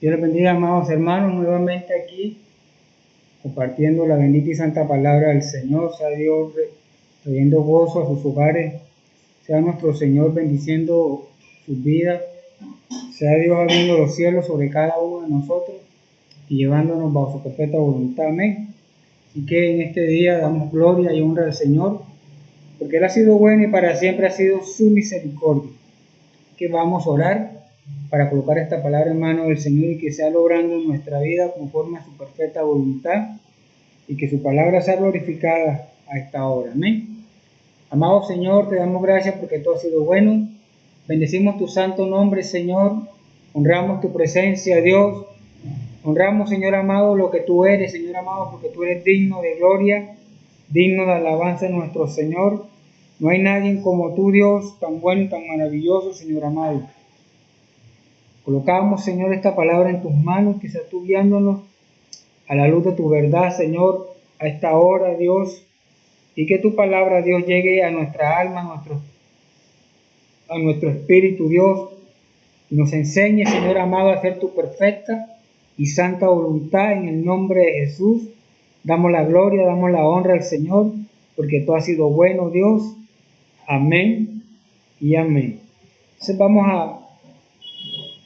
Dios les bendiga, amados hermanos, nuevamente aquí, compartiendo la bendita y santa palabra del Señor. Sea Dios trayendo gozo a sus hogares, sea nuestro Señor bendiciendo sus vidas, sea Dios abriendo los cielos sobre cada uno de nosotros y llevándonos bajo su perfecta voluntad. Amén. Así que en este día damos gloria y honra al Señor, porque Él ha sido bueno y para siempre ha sido su misericordia. Que vamos a orar para colocar esta palabra en manos del Señor y que sea logrando en nuestra vida conforme a su perfecta voluntad y que su palabra sea glorificada a esta hora. Amén. Amado Señor, te damos gracias porque tú has sido bueno. Bendecimos tu santo nombre, Señor. Honramos tu presencia, Dios. Honramos, Señor amado, lo que tú eres, Señor amado, porque tú eres digno de gloria, digno de alabanza de nuestro Señor. No hay nadie como tú, Dios, tan bueno y tan maravilloso, Señor amado. Colocamos, Señor, esta palabra en tus manos, que seas tú guiándonos a la luz de tu verdad, Señor, a esta hora, Dios, y que tu palabra, Dios, llegue a nuestra alma, a nuestro espíritu, Dios, y nos enseñe, Señor amado, a hacer tu perfecta y santa voluntad en el nombre de Jesús. Damos la gloria, damos la honra al Señor, porque tú has sido bueno, Dios. Amén y amén. Entonces vamos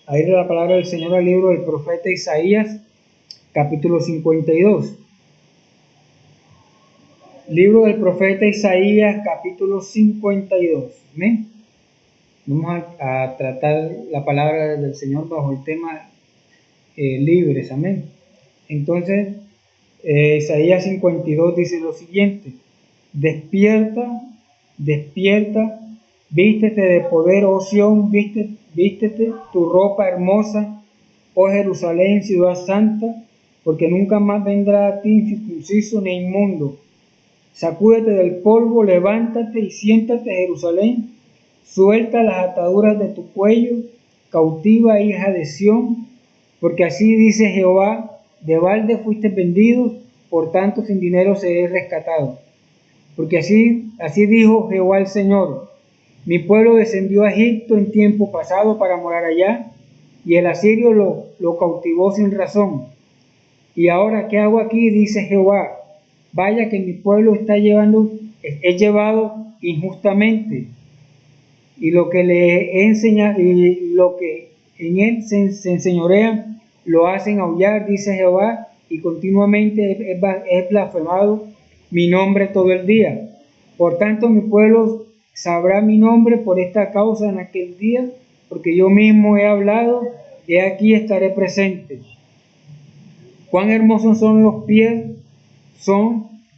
a ir a la palabra del Señor al libro del profeta Isaías, capítulo 52. Libro del profeta Isaías, capítulo 52. Amén. Vamos a tratar la palabra del Señor bajo el tema libres. Amén. Entonces, Isaías 52 dice lo siguiente: despierta, despierta, vístete de poder, oh Sión, vístete tu ropa hermosa, oh Jerusalén, ciudad santa, porque nunca más vendrá a ti incircunciso ni inmundo. Sacúdete del polvo, levántate y siéntate, Jerusalén, suelta las ataduras de tu cuello, cautiva, hija de Sión, porque así dice Jehová: de balde fuiste vendidos, por tanto sin dinero seré rescatado. Porque así dijo Jehová el Señor: mi pueblo descendió a Egipto en tiempo pasado para morar allá, y el asirio lo cautivó sin razón. Y ahora, ¿qué hago aquí? Dice Jehová: vaya que mi pueblo es llevado injustamente, y lo que le enseña y lo que en él se enseñorean lo hacen aullar, dice Jehová, y continuamente es blasfemado mi nombre todo el día. Por tanto, mi pueblo sabrá mi nombre por esta causa en aquel día, porque yo mismo he hablado, y aquí estaré presente. Cuán hermosos son los pies,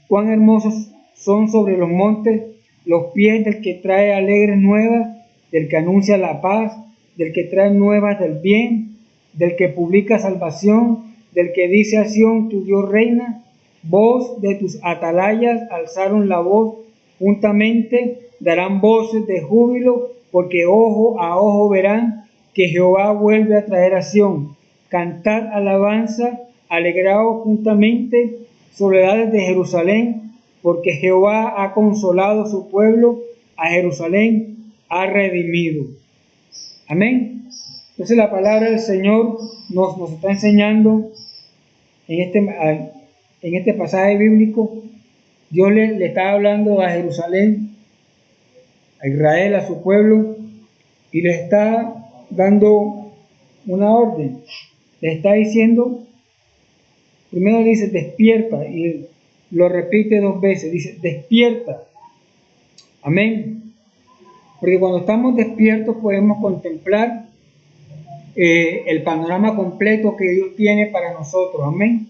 cuán hermosos son sobre los montes los pies del que trae alegres nuevas, del que anuncia la paz, del que trae nuevas del bien, del que publica salvación, del que dice a Sión: tu Dios reina. Voz de tus atalayas alzaron la voz, juntamente darán voces de júbilo, porque ojo a ojo verán que Jehová vuelve a traer a Sión. Cantad alabanza, alegraos juntamente, soledades de Jerusalén, porque Jehová ha consolado su pueblo, a Jerusalén ha redimido. Amén. Entonces la palabra del Señor nos está enseñando en este pasaje bíblico. Dios le está hablando a Jerusalén, a Israel, a su pueblo, y le está dando una orden. Le está diciendo, primero dice despierta, y lo repite 2 veces, dice despierta. Amén. Porque cuando estamos despiertos podemos contemplar el panorama completo que Dios tiene para nosotros. Amén.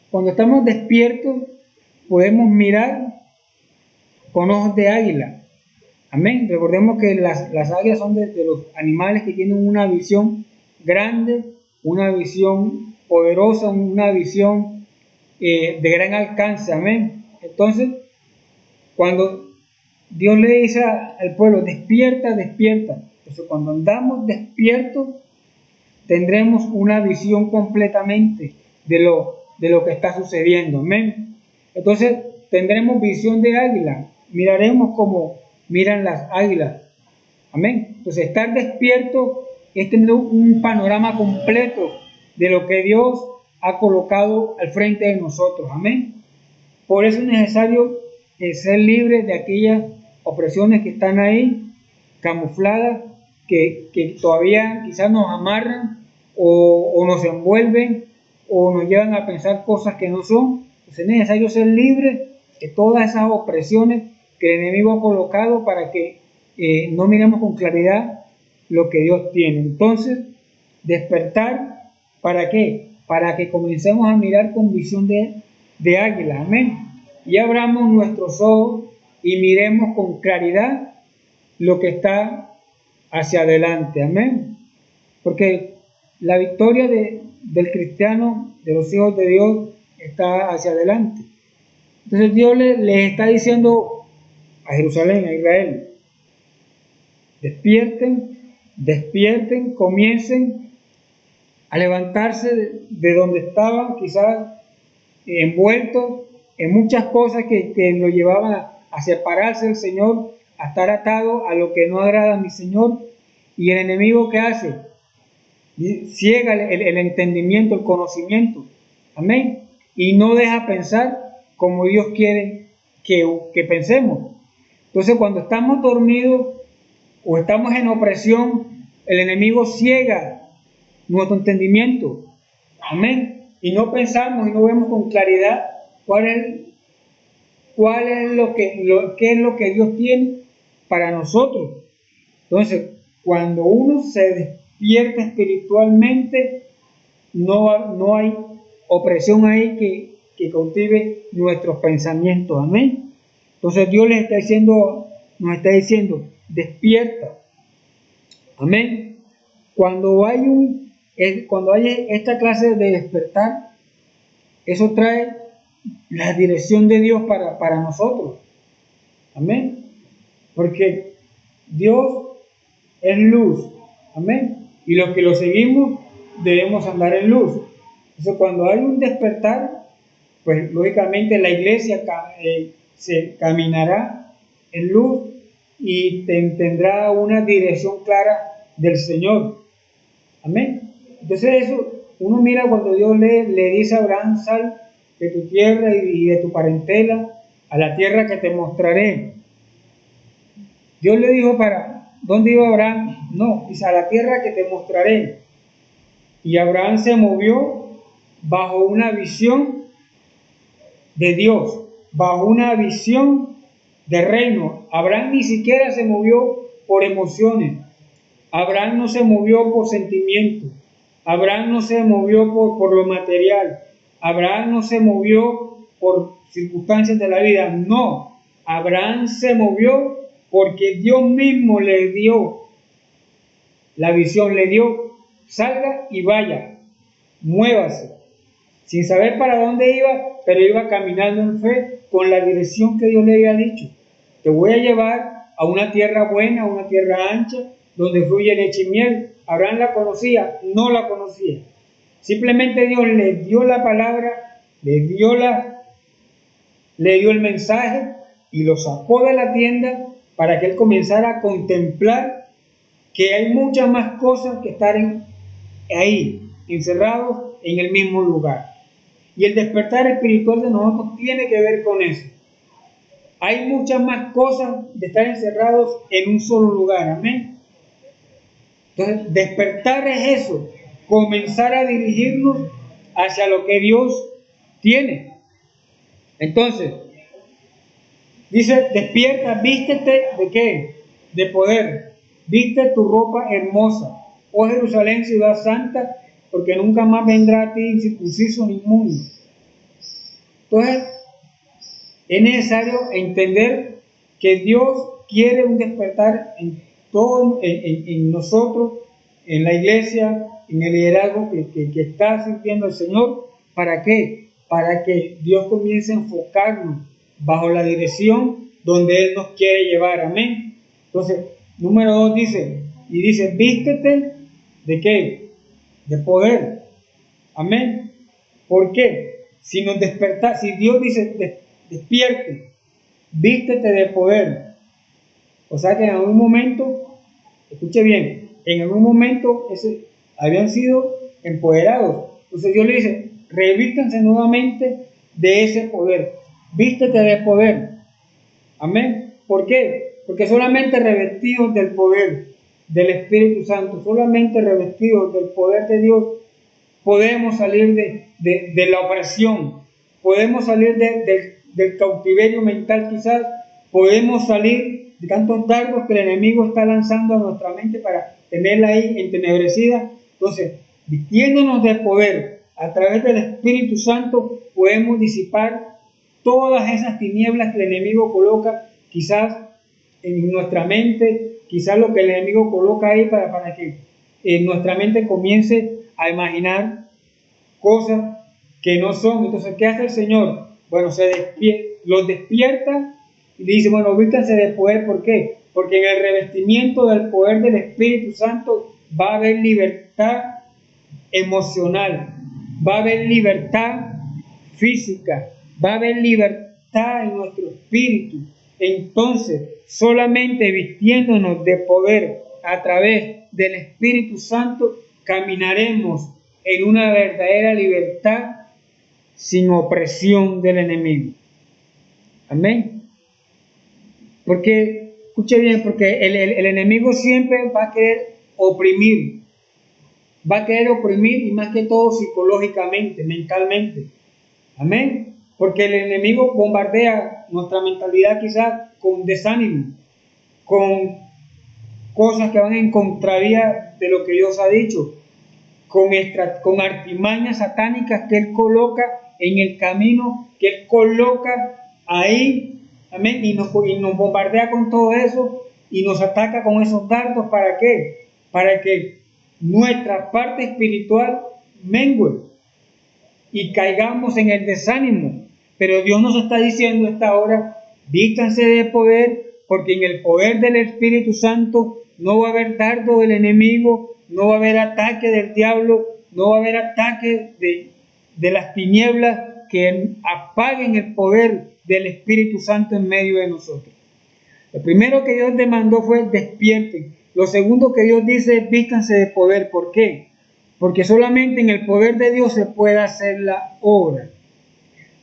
Cuando estamos despiertos podemos mirar con ojos de águila. Amén. Recordemos que las águilas son de los animales que tienen una visión grande, una visión poderosa, una visión de gran alcance. Amén. Entonces, cuando Dios le dice al pueblo: despierta, despierta. Entonces, cuando andamos despiertos, tendremos una visión completamente de lo que está sucediendo. Amén. Entonces, tendremos visión de águila. Miraremos como miran las águilas. Amén. Entonces, estar despierto es tener un panorama completo de lo que Dios ha colocado al frente de nosotros. Amén. Por eso es necesario ser libres de aquellas opresiones que están ahí, camufladas, que todavía quizás nos amarran o nos envuelven o nos llevan a pensar cosas que no son. Entonces es necesario ser libres de todas esas opresiones que el enemigo ha colocado para que no miremos con claridad lo que Dios tiene. Entonces, despertar, ¿para qué? Para que comencemos a mirar con visión de águila, amén. Y abramos nuestros ojos y miremos con claridad lo que está hacia adelante, amén. Porque la victoria del cristiano, de los hijos de Dios, está hacia adelante. Entonces Dios les está diciendo a Jerusalén, a Israel, despierten, despierten, comiencen a levantarse de donde estaban, quizás envueltos en muchas cosas que lo llevaban a separarse del Señor, a estar atado a lo que no agrada a mi Señor. Y el enemigo, ¿qué hace? Ciega el entendimiento, el conocimiento, amén, y no deja pensar como Dios quiere que pensemos. Entonces, cuando estamos dormidos o estamos en opresión, el enemigo ciega nuestro entendimiento, amén, y no pensamos y no vemos con claridad qué es lo que Dios tiene para nosotros. Entonces, cuando uno se despierta espiritualmente, no hay opresión ahí que cautive nuestros pensamientos, amén. Entonces Dios nos está diciendo, despierta, amén. Cuando hay esta clase de despertar, eso trae la dirección de Dios para nosotros, amén. Porque Dios es luz, amén. Y los que lo seguimos debemos andar en luz. Entonces, cuando hay un despertar, pues lógicamente la iglesia se caminará en luz y tendrá una dirección clara del Señor. Amén. Entonces eso, uno mira cuando Dios le dice a Abraham, sal de tu tierra y de tu parentela a la tierra que te mostraré. Dios le dijo para, ¿dónde iba Abraham? No, dice a la tierra que te mostraré. Y Abraham se movió bajo una visión de Dios, bajo una visión de reino. Abraham ni siquiera se movió por emociones. Abraham no se movió por sentimientos. Abraham no se movió por lo material. Abraham no se movió por circunstancias de la vida. No, Abraham se movió porque Dios mismo le dio la visión, le dio, salga y vaya, muévase, sin saber para dónde iba, pero iba caminando en fe con la dirección que Dios le había dicho. Te voy a llevar a una tierra buena, a una tierra ancha, donde fluye leche y miel. Abraham la conocía, no la conocía. Simplemente Dios le dio la palabra, le dio el mensaje y lo sacó de la tienda para que él comenzara a contemplar que hay muchas más cosas que estar ahí, encerrados en el mismo lugar. Y el despertar espiritual de nosotros tiene que ver con eso. Hay muchas más cosas de estar encerrados en un solo lugar, amén. Entonces, despertar es eso, comenzar a dirigirnos hacia lo que Dios tiene. Entonces, dice, despierta, vístete ¿de qué? De poder. Viste tu ropa hermosa, oh Jerusalén, ciudad santa, porque nunca más vendrá a ti incircunciso ni inmundo. Entonces, es necesario entender que Dios quiere un despertar en nosotros, en la iglesia, en el liderazgo que está sirviendo el Señor. ¿Para qué? Para que Dios comience a enfocarnos bajo la dirección donde Él nos quiere llevar. Amén. Entonces, número 2 dice, vístete ¿de qué? De poder. Amén. ¿Por qué? Si Dios dice, despierte, vístete de poder. O sea que en algún momento, escuche bien, en algún momento habían sido empoderados. Entonces Dios le dice, revístanse nuevamente de ese poder, vístete de poder. Amén. ¿Por qué? Porque solamente revestidos del poder del Espíritu Santo, solamente revestidos del poder de Dios, podemos salir de la opresión, podemos salir del cautiverio mental quizás, podemos salir de tantos dardos que el enemigo está lanzando a nuestra mente para tenerla ahí entenebrecida. Entonces, vistiéndonos de poder a través del Espíritu Santo, podemos disipar todas esas tinieblas que el enemigo coloca quizás en nuestra mente, quizás lo que el enemigo coloca ahí para que en nuestra mente comience a imaginar cosas que no son. Entonces, ¿qué hace el Señor? Bueno, los despierta y dice, bueno, vístanse de poder. ¿Por qué? Porque en el revestimiento del poder del Espíritu Santo va a haber libertad emocional, va a haber libertad física, va a haber libertad en nuestro espíritu. Entonces, solamente vistiéndonos de poder a través del Espíritu Santo, caminaremos en una verdadera libertad sin opresión del enemigo. Amén. Porque, escuche bien, porque el enemigo siempre va a querer oprimir. Va a querer oprimir, y más que todo psicológicamente, mentalmente. Amén. Porque el enemigo bombardea nuestra mentalidad quizás con desánimo, con cosas que van en contravía de lo que Dios ha dicho, con artimañas satánicas que Él coloca en el camino, que Él coloca ahí, amén, y nos bombardea con todo eso y nos ataca con esos dardos. ¿Para qué? Para que nuestra parte espiritual mengue y caigamos en el desánimo. Pero Dios nos está diciendo a esta hora, vístanse de poder, porque en el poder del Espíritu Santo no va a haber dardo del enemigo, no va a haber ataque del diablo, no va a haber ataque de las tinieblas que apaguen el poder del Espíritu Santo en medio de nosotros. Lo primero que Dios demandó fue despierten. Lo segundo que Dios dice es vístanse de poder. ¿Por qué? Porque solamente en el poder de Dios se puede hacer la obra.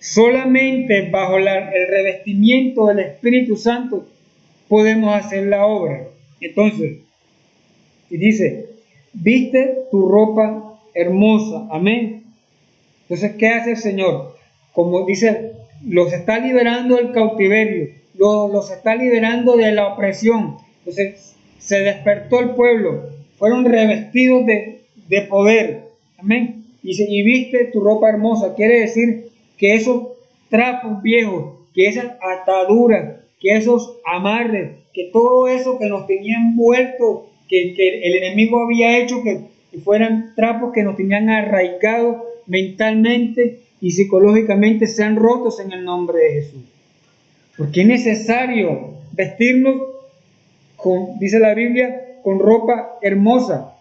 Solamente bajo el revestimiento del Espíritu Santo podemos hacer la obra. Entonces, y dice, viste tu ropa hermosa. Amén. Entonces, ¿qué hace el Señor? Como dice, los está liberando del cautiverio, los está liberando de la opresión. Entonces, se despertó el pueblo, fueron revestidos de poder. Amén. Y viste tu ropa hermosa. Quiere decir que esos trapos viejos, que esas ataduras, que esos amarres, que todo eso que nos tenía envuelto, que el enemigo había hecho que fueran trapos que nos tenían arraigados mentalmente y psicológicamente, sean rotos en el nombre de Jesús. Porque es necesario vestirnos dice la Biblia, con ropa hermosa,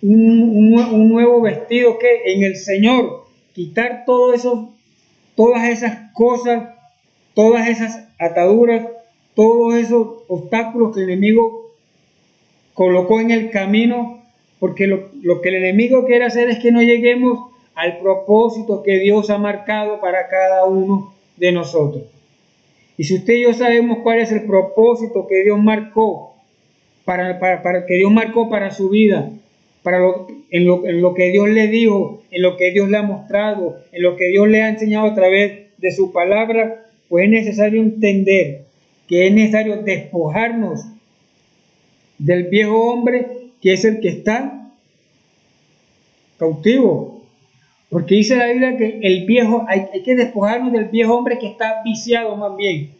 un nuevo vestido que en el Señor, quitar todas esas cosas, todas esas ataduras, todos esos obstáculos que el enemigo colocó en el camino, porque lo que el enemigo quiere hacer es que no lleguemos al propósito que Dios ha marcado para cada uno de nosotros. Y si usted y yo sabemos cuál es el propósito que Dios marcó para que Dios marcó para su vida, en lo que Dios le dijo, en lo que Dios le ha mostrado, en lo que Dios le ha enseñado a través de su palabra, pues es necesario entender que es necesario despojarnos del viejo hombre, que es el que está cautivo. Porque dice la Biblia que hay que despojarnos del viejo hombre que está viciado, más bien.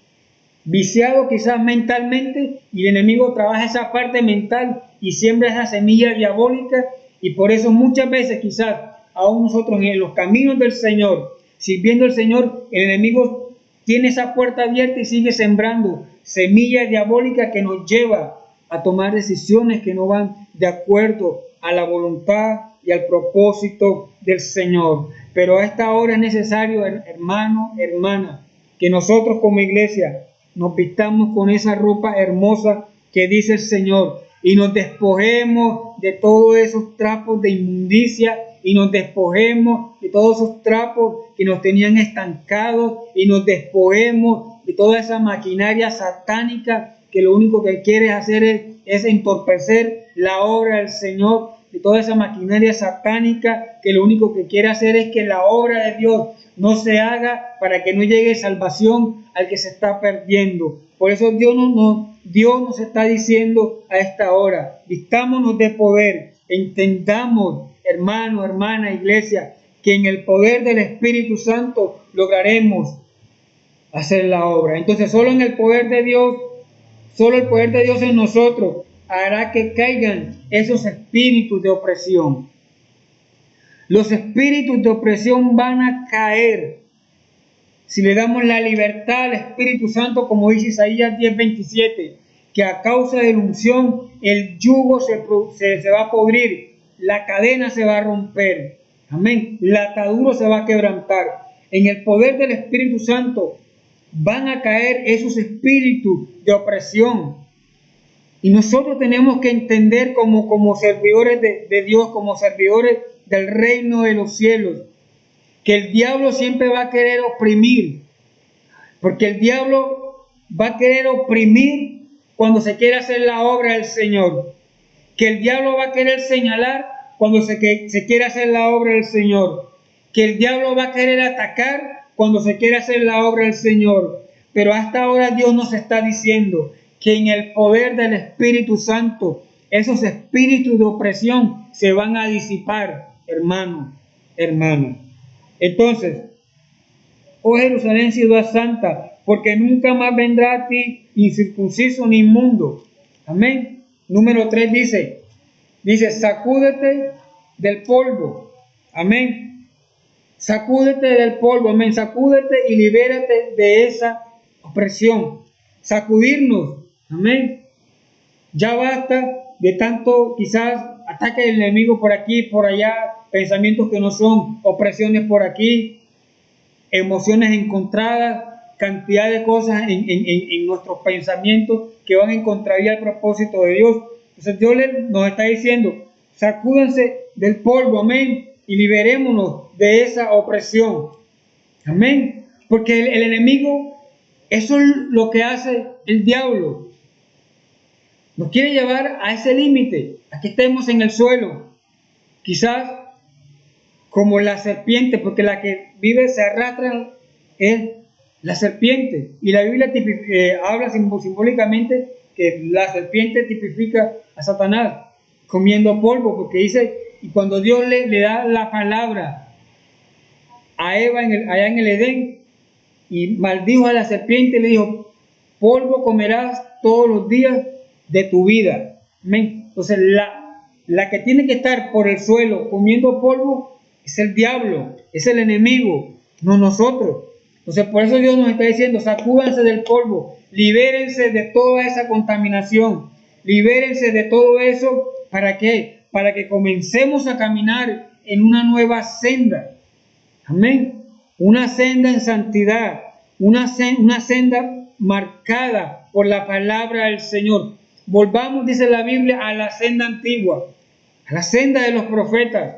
Viciado quizás mentalmente, y el enemigo trabaja esa parte mental y siembra esa semilla diabólica, y por eso muchas veces quizás aún nosotros en los caminos del Señor, sirviendo al Señor, el enemigo tiene esa puerta abierta y sigue sembrando semillas diabólicas que nos lleva a tomar decisiones que no van de acuerdo a la voluntad y al propósito del Señor. Pero a esta hora es necesario, hermano, hermana, que nosotros como iglesia nos vistamos con esa ropa hermosa que dice el Señor, y nos despojemos de todos esos trapos de inmundicia y nos despojemos de todos esos trapos que nos tenían estancados y nos despojemos de toda esa maquinaria satánica que lo único que quiere hacer es entorpecer la obra del Señor, de toda esa maquinaria satánica que lo único que quiere hacer es que la obra de Dios no se haga para que no llegue salvación al que se está perdiendo. Por eso Dios nos está diciendo a esta hora, vistámonos de poder, entendamos, hermano, hermana, iglesia, que en el poder del Espíritu Santo lograremos hacer la obra. Entonces solo en el poder de Dios, solo el poder de Dios en nosotros hará que caigan esos espíritus de opresión. Los espíritus de opresión van a caer si le damos la libertad al Espíritu Santo, como dice Isaías 10:27, que a causa de la unción el yugo se va a podrir, la cadena se va a romper, amén, la atadura se va a quebrantar. En el poder del Espíritu Santo van a caer esos espíritus de opresión. Y nosotros tenemos que entender como servidores de Dios, como servidores del reino de los cielos, que el diablo siempre va a querer oprimir, porque el diablo va a querer oprimir cuando se quiere hacer la obra del Señor, que el diablo va a querer señalar cuando se quiere hacer la obra del Señor, que el diablo va a querer atacar cuando se quiere hacer la obra del Señor. Pero hasta ahora Dios nos está diciendo que en el poder del Espíritu Santo esos espíritus de opresión se van a disipar, hermano. Entonces, oh Jerusalén, ciudad santa, porque nunca más vendrá a ti incircunciso ni inmundo. Amén. Número 3 dice, sacúdete del polvo. Amén. Sacúdete del polvo. Amén. Sacúdete y libérate de esa opresión. Sacudirnos. Amén. Ya basta de tanto quizás ataque del enemigo por aquí, por allá, pensamientos que no son, opresiones por aquí, emociones encontradas, cantidad de cosas en nuestros pensamientos que van en contravía al propósito de Dios. Entonces Dios nos está diciendo, sacúdense del polvo, amén, y liberémonos de esa opresión, amén, porque el enemigo, eso es lo que hace el diablo, nos quiere llevar a ese límite, a que estemos en el suelo, quizás como la serpiente, porque la que vive se arrastra es la serpiente. Y la Biblia habla simbólicamente que la serpiente tipifica a Satanás comiendo polvo, porque dice, y cuando Dios le da la palabra a Eva allá en el Edén, y maldijo a la serpiente, le dijo, polvo comerás todos los días de tu vida. Amén. Entonces la que tiene que estar por el suelo comiendo polvo es el diablo, es el enemigo, no nosotros. Entonces por eso Dios nos está diciendo, sacúdanse del polvo, libérense de toda esa contaminación, libérense de todo eso. ¿Para qué? Para que comencemos a caminar en una nueva senda. Amén. Una senda en santidad, una senda marcada por la palabra del Señor. Volvamos, dice la Biblia, a la senda antigua, a la senda de los profetas,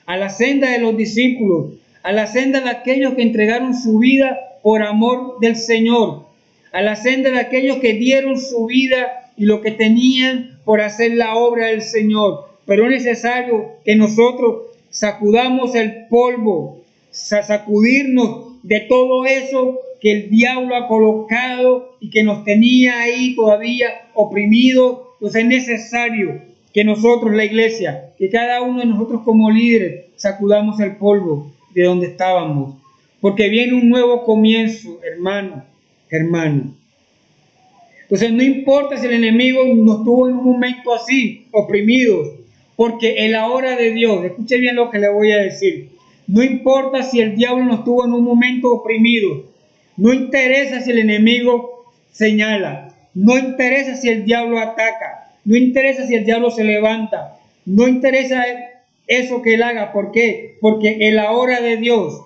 a la senda de los discípulos, a la senda de aquellos que entregaron su vida por amor del Señor, a la senda de aquellos que dieron su vida y lo que tenían por hacer la obra del Señor. Pero es necesario que nosotros sacudamos el polvo, sacudirnos de todo eso que el diablo ha colocado y que nos tenía ahí todavía oprimidos. Entonces es necesario que nosotros, la iglesia, que cada uno de nosotros como líderes, sacudamos el polvo de donde estábamos, porque viene un nuevo comienzo, hermano. Entonces no importa si el enemigo nos tuvo en un momento así, oprimidos, porque en la hora de Dios, escuche bien lo que le voy a decir, no importa si el diablo nos tuvo en un momento oprimido, no interesa si el enemigo señala, no interesa si el diablo ataca, no interesa si el diablo se levanta, no interesa eso que él haga. ¿Por qué? Porque en la hora de Dios,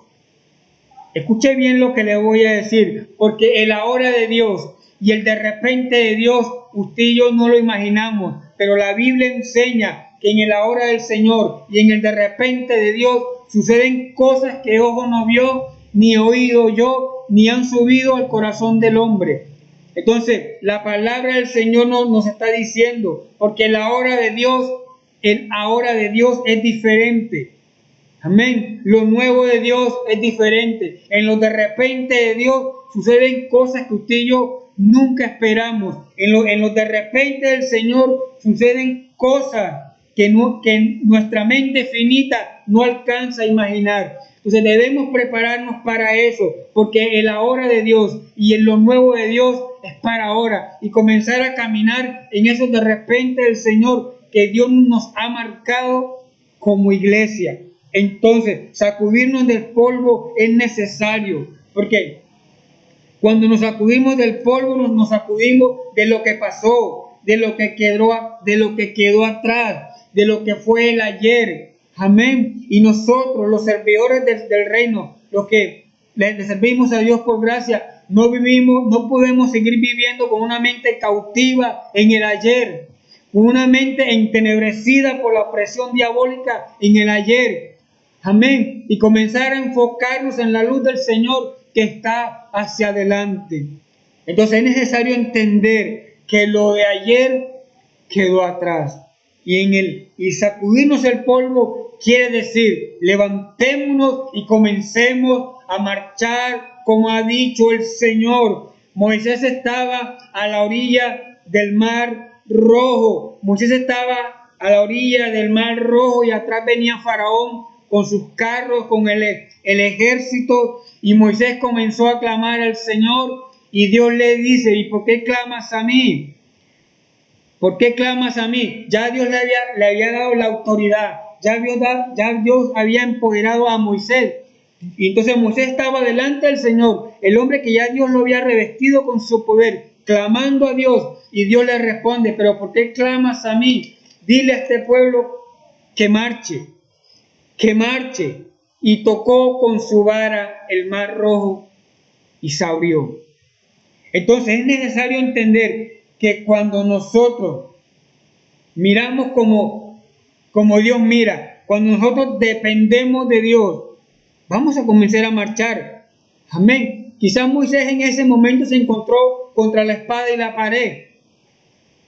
escuche bien lo que le voy a decir, porque en la hora de Dios y el de repente de Dios, usted y yo no lo imaginamos, pero la Biblia enseña que en la hora del Señor y en el de repente de Dios suceden cosas que ojo no vio, ni oído yo, ni han subido al corazón del hombre. Entonces, la palabra del Señor nos está diciendo, porque la hora de Dios, el ahora de Dios es diferente. Amén. Lo nuevo de Dios es diferente. En lo de repente de Dios suceden cosas que usted y yo nunca esperamos. En lo de repente del Señor suceden cosas que nuestra mente finita no alcanza a imaginar. Entonces debemos prepararnos para eso, porque el ahora de Dios y en lo nuevo de Dios es para ahora, y comenzar a caminar en eso de repente del Señor que Dios nos ha marcado como iglesia. Entonces, sacudirnos del polvo es necesario, porque cuando nos sacudimos del polvo, nos sacudimos de lo que pasó, de lo que quedó atrás, de lo que fue el ayer. Amén. Y nosotros, los servidores del reino, los que le servimos a Dios por gracia, no podemos seguir viviendo con una mente cautiva en el ayer, con una mente entenebrecida por la opresión diabólica en el ayer. Amén. Y comenzar a enfocarnos en la luz del Señor que está hacia adelante. Entonces es necesario entender que lo de ayer quedó atrás. Y sacudirnos el polvo quiere decir levantémonos y comencemos a marchar como ha dicho el Señor. Moisés estaba a la orilla del Mar Rojo. Moisés estaba a la orilla del Mar Rojo y atrás venía Faraón con sus carros, con el ejército, y Moisés comenzó a clamar al Señor, y Dios le dice: ¿y por qué clamas a mí? ¿Por qué clamas a mí? Ya Dios le había dado la autoridad, ya Dios había empoderado a Moisés, y entonces Moisés estaba delante del Señor, el hombre que ya Dios lo había revestido con su poder, clamando a Dios, y Dios le responde: ¿pero por qué clamas a mí? Dile a este pueblo que marche. Y tocó con su vara el Mar Rojo y se abrió. Entonces es necesario entender que cuando nosotros miramos como Dios mira, cuando nosotros dependemos de Dios, vamos a comenzar a marchar. Amén. Quizás Moisés en ese momento se encontró contra la espada y la pared,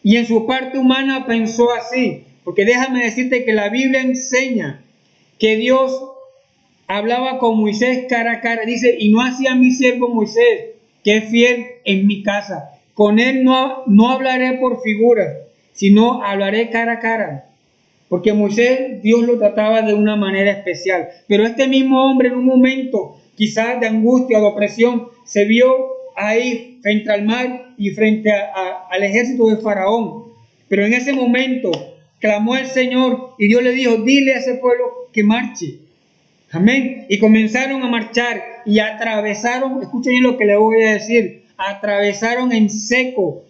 y en su parte humana pensó así, porque déjame decirte que la Biblia enseña que Dios hablaba con Moisés cara a cara. Dice: y no hacía mi siervo Moisés, que es fiel en mi casa. Con él no hablaré por figuras, sino hablaré cara a cara. Porque Moisés, Dios lo trataba de una manera especial. Pero este mismo hombre, en un momento quizás de angustia o de opresión, se vio ahí frente al mar y frente al ejército de Faraón. Pero en ese momento clamó el Señor y Dios le dijo: dile a ese pueblo que marche. Amén. Y comenzaron a marchar y atravesaron, escuchen bien lo que le voy a decir, atravesaron en seco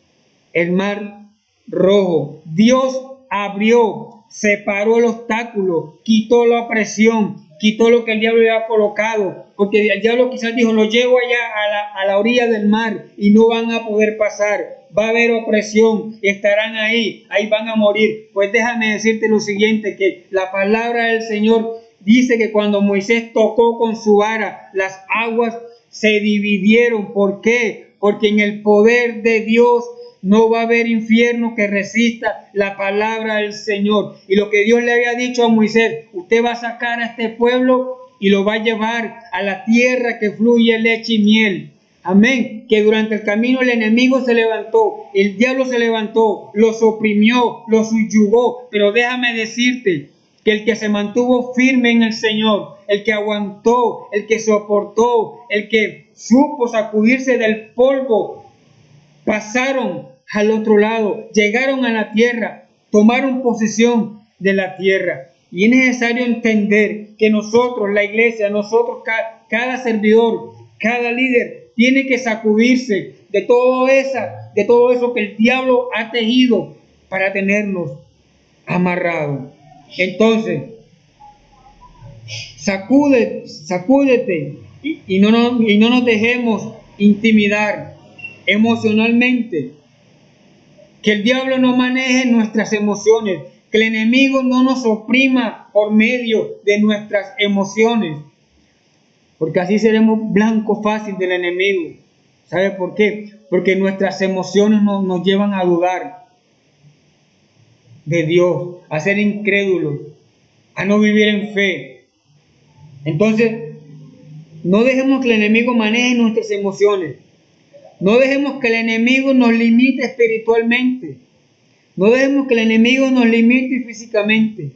el Mar Rojo. Dios abrió, separó el obstáculo, quitó la opresión, quitó lo que el diablo había colocado, porque el diablo quizás dijo: lo llevo allá a la orilla del mar y no van a poder pasar, va a haber opresión, estarán ahí van a morir. Pues déjame decirte lo siguiente, que la palabra del Señor dice que cuando Moisés tocó con su vara, las aguas se dividieron. ¿Por qué? Porque en el poder de Dios no va a haber infierno que resista la palabra del Señor. Y lo que Dios le había dicho a Moisés: usted va a sacar a este pueblo y lo va a llevar a la tierra que fluye leche y miel. Amén. Que durante el camino el enemigo se levantó, el diablo se levantó, los oprimió, los subyugó. Pero déjame decirte que el que se mantuvo firme en el Señor, el que aguantó, el que soportó, el que supo sacudirse del polvo, pasaron al otro lado, llegaron a la tierra, tomaron posesión de la tierra. Y es necesario entender que nosotros, la iglesia, nosotros, cada servidor, cada líder, tiene que sacudirse de todo eso que el diablo ha tejido para tenernos amarrados. Entonces, sacúdete y no nos dejemos intimidar emocionalmente. Que el diablo no maneje nuestras emociones, que el enemigo no nos oprima por medio de nuestras emociones, porque así seremos blanco fácil del enemigo. ¿Sabe por qué? Porque nuestras emociones nos llevan a dudar de Dios, a ser incrédulos, a no vivir en fe. Entonces, no dejemos que el enemigo maneje nuestras emociones. No dejemos que el enemigo nos limite espiritualmente. No dejemos que el enemigo nos limite físicamente.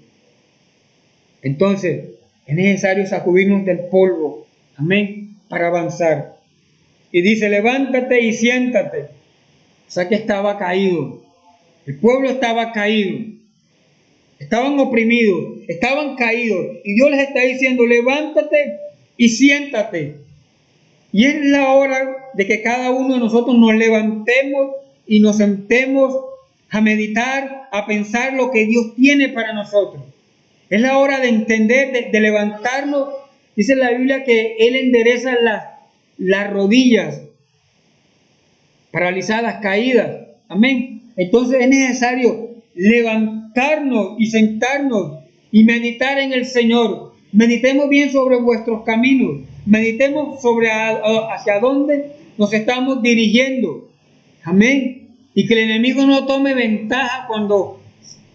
Entonces, es necesario sacudirnos del polvo. Amén. Para avanzar. Y dice, levántate y siéntate. O sea que estaba caído. El pueblo estaba caído. Estaban oprimidos. Estaban caídos. Y Dios les está diciendo, levántate y siéntate. Y es la hora de que cada uno de nosotros nos levantemos y nos sentemos a meditar, a pensar lo que Dios tiene para nosotros. Es la hora de entender, de levantarnos. Dice la Biblia que Él endereza las rodillas paralizadas, caídas. Amén. Entonces es necesario levantarnos y sentarnos y meditar en el Señor. Meditemos bien sobre vuestros caminos. Meditemos sobre hacia dónde nos estamos dirigiendo. Amén. Y que el enemigo no tome ventaja cuando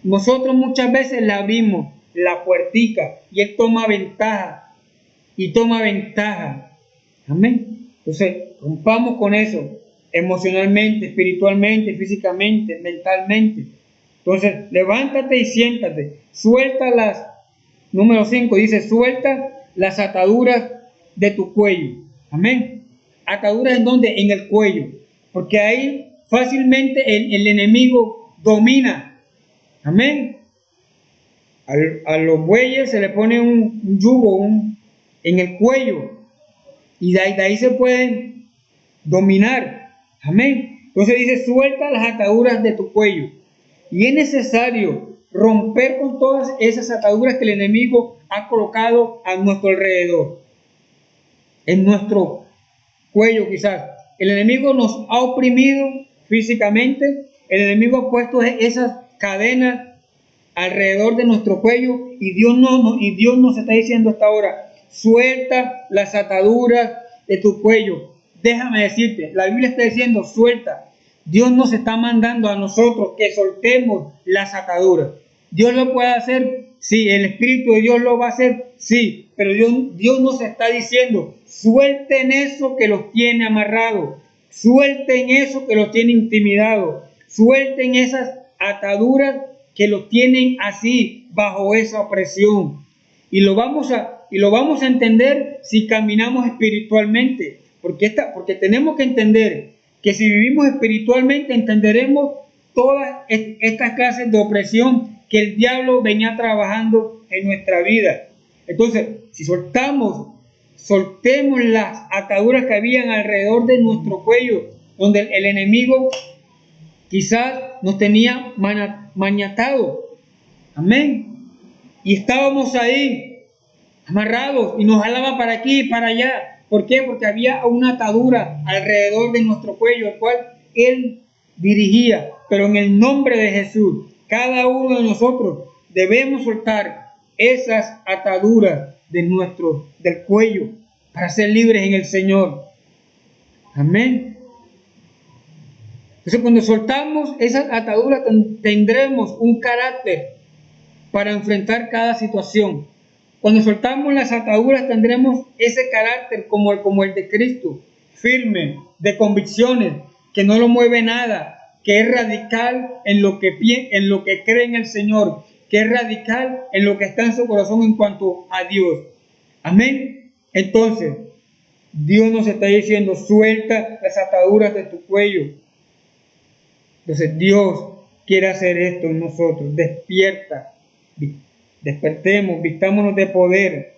nosotros muchas veces le abrimos la puertica y él toma ventaja y toma ventaja. Amén. Entonces, rompamos con eso emocionalmente, espiritualmente, físicamente, mentalmente. Entonces, levántate y siéntate. Suelta número 5 dice, suelta las ataduras de tu cuello. Amén. Ataduras en donde? En el cuello. Porque ahí fácilmente el enemigo domina. Amén. A los bueyes se le pone un yugo en el cuello. Y de ahí se pueden dominar. Amén. Entonces dice, suelta las ataduras de tu cuello. Y es necesario romper con todas esas ataduras que el enemigo ha colocado a nuestro alrededor. En nuestro cuello quizás. El enemigo nos ha oprimido físicamente. El enemigo ha puesto esas cadenas alrededor de nuestro cuello y Dios nos está diciendo hasta ahora, suelta las ataduras de tu cuello. Déjame decirte, la Biblia está diciendo, suelta. Dios nos está mandando a nosotros que soltemos las ataduras. ¿Dios lo puede hacer? Sí. ¿El Espíritu de Dios lo va a hacer? Sí. Pero Dios nos está diciendo, suelten eso que los tiene amarrados. Suelten eso que los tiene intimidados. Suelten esas ataduras que los tienen así, bajo esa opresión. Y lo vamos a entender si caminamos espiritualmente. Porque tenemos que entender que si vivimos espiritualmente entenderemos todas estas clases de opresión que el diablo venía trabajando en nuestra vida. Entonces, si soltemos las ataduras que habían alrededor de nuestro cuello, donde el enemigo quizás nos tenía maniatado. Amén. Y estábamos ahí amarrados y nos jalaba para aquí y para allá. ¿Por qué? Porque había una atadura alrededor de nuestro cuello, el cual Él dirigía. Pero en el nombre de Jesús, cada uno de nosotros debemos soltar esas ataduras del cuello para ser libres en el Señor. Amén. Entonces, cuando soltamos esas ataduras, tendremos un carácter para enfrentar cada situación. Cuando soltamos las ataduras, tendremos ese carácter como el de Cristo, firme, de convicciones, que no lo mueve nada, que es radical en lo que cree en el Señor, que es radical en lo que está en su corazón en cuanto a Dios. Amén. Entonces, Dios nos está diciendo, suelta las ataduras de tu cuello. Entonces Dios quiere hacer esto en nosotros. Despierta, despertemos, vistámonos de poder.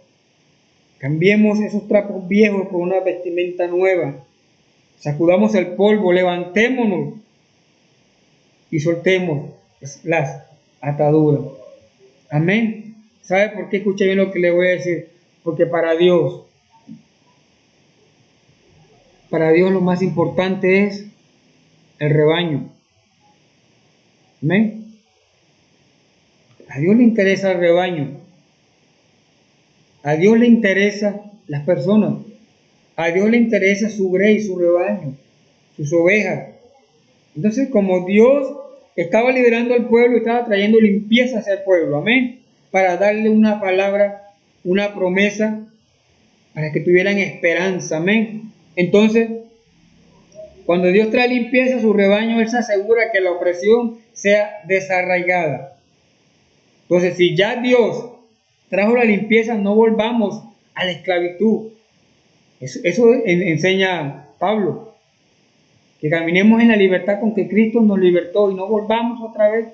Cambiemos esos trapos viejos por una vestimenta nueva. Sacudamos el polvo, levantémonos y soltemos las ataduras. Amén. ¿Sabe por qué? Escuche bien lo que le voy a decir. Porque para Dios lo más importante es el rebaño. Amén. A Dios le interesa el rebaño. A Dios le interesa las personas. A Dios le interesa su grey, su rebaño, sus ovejas. Entonces, como Dios estaba liderando al pueblo, estaba trayendo limpieza hacia el pueblo, amén, para darle una palabra, una promesa, para que tuvieran esperanza, amén. Entonces, cuando Dios trae limpieza a su rebaño, Él se asegura que la opresión sea desarraigada. Entonces, si ya Dios trajo la limpieza, no volvamos a la esclavitud. Eso enseña Pablo, que caminemos en la libertad con que Cristo nos libertó y no volvamos otra vez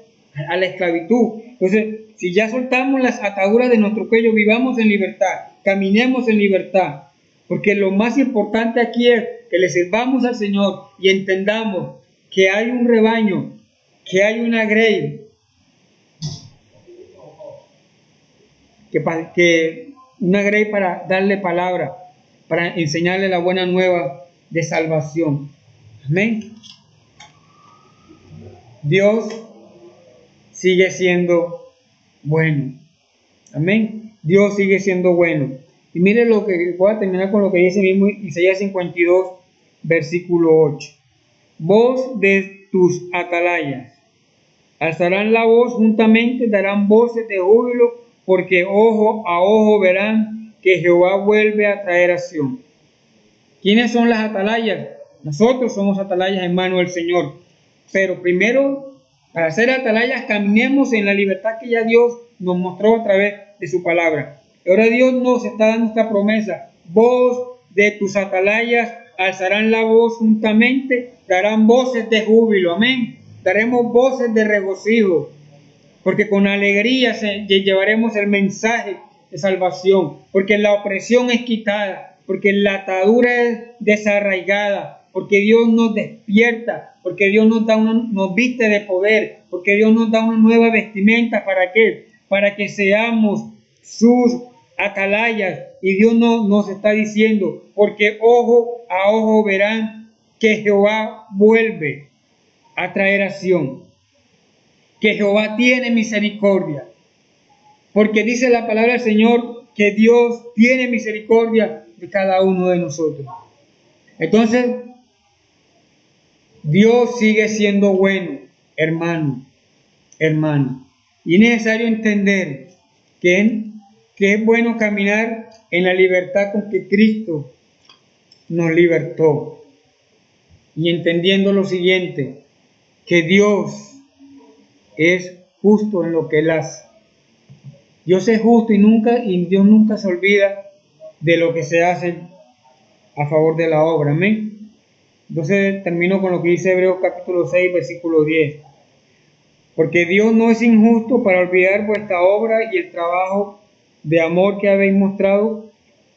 a la esclavitud. Entonces, si ya soltamos las ataduras de nuestro cuello, vivamos en libertad, caminemos en libertad, porque lo más importante aquí es que le sirvamos al Señor y entendamos que hay un rebaño, que hay una grey, que una grey para darle palabra, para enseñarle la buena nueva de salvación. Amén. Dios sigue siendo bueno. Amén. Dios sigue siendo bueno. Y mire lo que voy a terminar con lo que dice mismo Isaías 52, versículo 8. Voz de tus atalayas. Alzarán la voz juntamente, darán voces de júbilo, porque ojo a ojo verán que Jehová vuelve a traer a Sión. ¿Quiénes son las atalayas? Nosotros somos atalayas en mano del Señor. Pero primero, para ser atalayas, caminemos en la libertad que ya Dios nos mostró a través de su palabra. Ahora Dios nos está dando esta promesa. Voz de tus atalayas alzarán la voz juntamente, darán voces de júbilo. Amén. Daremos voces de regocijo, porque con alegría llevaremos el mensaje de salvación, porque la opresión es quitada, porque la atadura es desarraigada, porque Dios nos despierta, porque Dios nos viste de poder, porque Dios nos da una nueva vestimenta. ¿Para qué? Para que seamos sus atalayas. Y Dios nos está diciendo, porque ojo a ojo verán que Jehová vuelve a traer a Sión, que Jehová tiene misericordia, porque dice la palabra del Señor que Dios tiene misericordia de cada uno de nosotros. Entonces, Dios sigue siendo bueno, hermano. Y es necesario entender que es bueno caminar en la libertad con que Cristo nos libertó. Y entendiendo lo siguiente, que Dios es justo en lo que Él hace. Dios es justo y Dios nunca se olvida de lo que se hace a favor de la obra. Amén. Entonces termino con lo que dice Hebreos capítulo 6, versículo 10. Porque Dios no es injusto para olvidar vuestra obra y el trabajo de amor que habéis mostrado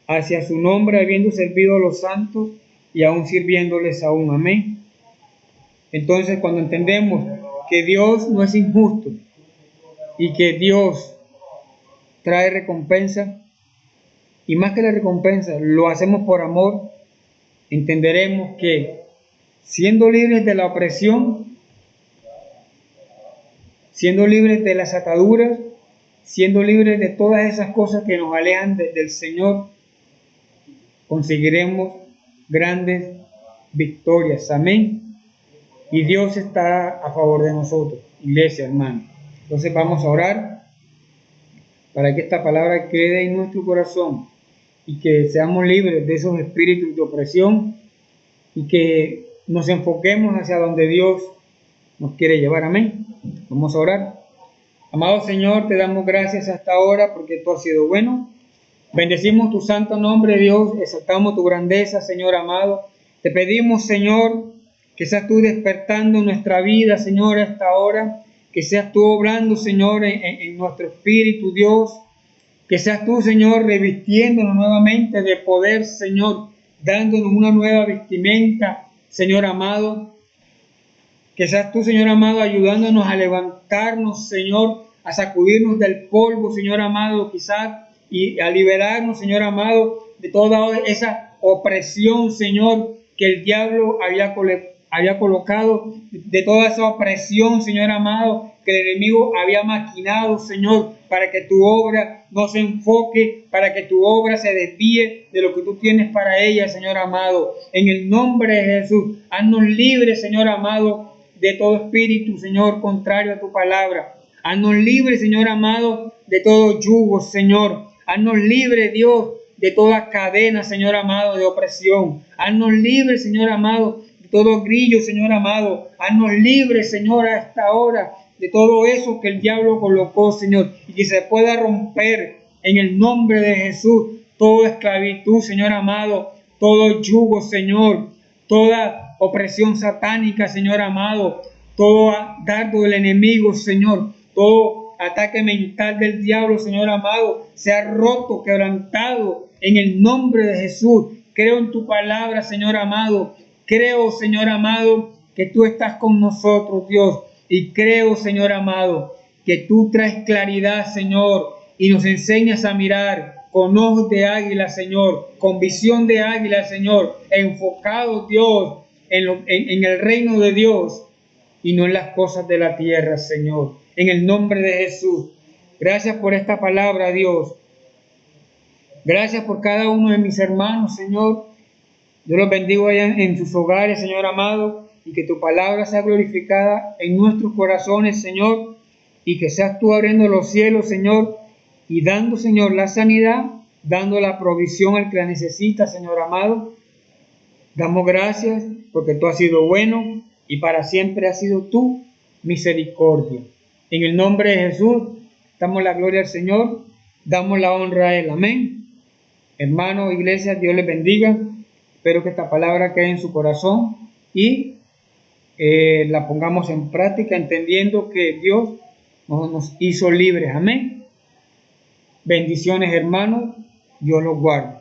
hacia su nombre, habiendo servido a los santos y aún sirviéndoles aún. Amén. Entonces, cuando entendemos que Dios no es injusto y que Dios trae recompensa, y más que la recompensa, lo hacemos por amor, entenderemos que siendo libres de la opresión, siendo libres de las ataduras, siendo libres de todas esas cosas que nos alejan del Señor, conseguiremos grandes victorias. Amén. Y Dios está a favor de nosotros, iglesia, hermano. Entonces vamos a orar para que esta palabra quede en nuestro corazón y que seamos libres de esos espíritus de opresión y que nos enfoquemos hacia donde Dios nos quiere llevar. Amén. Vamos a orar. Amado Señor, te damos gracias hasta ahora porque tú has sido bueno. Bendecimos tu santo nombre, Dios, exaltamos tu grandeza, Señor amado. Te pedimos, Señor, que seas tú despertando nuestra vida, Señor, hasta ahora. Que seas tú obrando, Señor, en nuestro espíritu, Dios. Que seas tú, Señor, revistiéndonos nuevamente de poder, Señor, dándonos una nueva vestimenta, Señor amado. Que seas tú, Señor amado, ayudándonos a levantarnos, Señor, a sacudirnos del polvo, Señor amado, quizás, y a liberarnos, Señor amado, de toda esa opresión, Señor, que el diablo había había colocado, de toda esa opresión, Señor amado, que el enemigo había maquinado, Señor, para que tu obra no se enfoque, para que tu obra se desvíe de lo que tú tienes para ella, Señor amado. En el nombre de Jesús, haznos libres, Señor amado, de todo espíritu, Señor, contrario a tu palabra. Haznos libres, Señor amado, de todo yugo, Señor. Haznos libres, Dios, de toda cadena, Señor amado, de opresión. Haznos libres, Señor amado, de todo grillo, Señor amado. Haznos libres, Señor, a esta hora, de todo eso que el diablo colocó, Señor, y que se pueda romper en el nombre de Jesús toda esclavitud, Señor amado, todo yugo, Señor, toda opresión satánica, Señor amado, todo dardo del enemigo, Señor, todo ataque mental del diablo, Señor amado, sea roto, quebrantado en el nombre de Jesús. Creo en tu palabra, Señor amado. Creo, Señor amado, que tú estás con nosotros, Dios. Y creo, Señor amado, que tú traes claridad, Señor, y nos enseñas a mirar con ojos de águila, Señor, con visión de águila, Señor, enfocado, Dios, en el reino de Dios y no en las cosas de la tierra, Señor. En el nombre de Jesús. Gracias por esta palabra, Dios. Gracias por cada uno de mis hermanos, Señor. Yo los bendigo allá en sus hogares, Señor amado, y que tu palabra sea glorificada en nuestros corazones, Señor, y que seas tú abriendo los cielos, Señor, y dando, Señor, la sanidad, dando la provisión al que la necesita, Señor amado. Damos gracias porque tú has sido bueno y para siempre has sido tu misericordia. En el nombre de Jesús, damos la gloria al Señor, damos la honra a Él. Amén. Hermanos, iglesia, Dios les bendiga. Espero que esta palabra quede en su corazón y la pongamos en práctica, entendiendo que Dios nos hizo libres. Amén. Bendiciones, hermanos. Dios los guarde.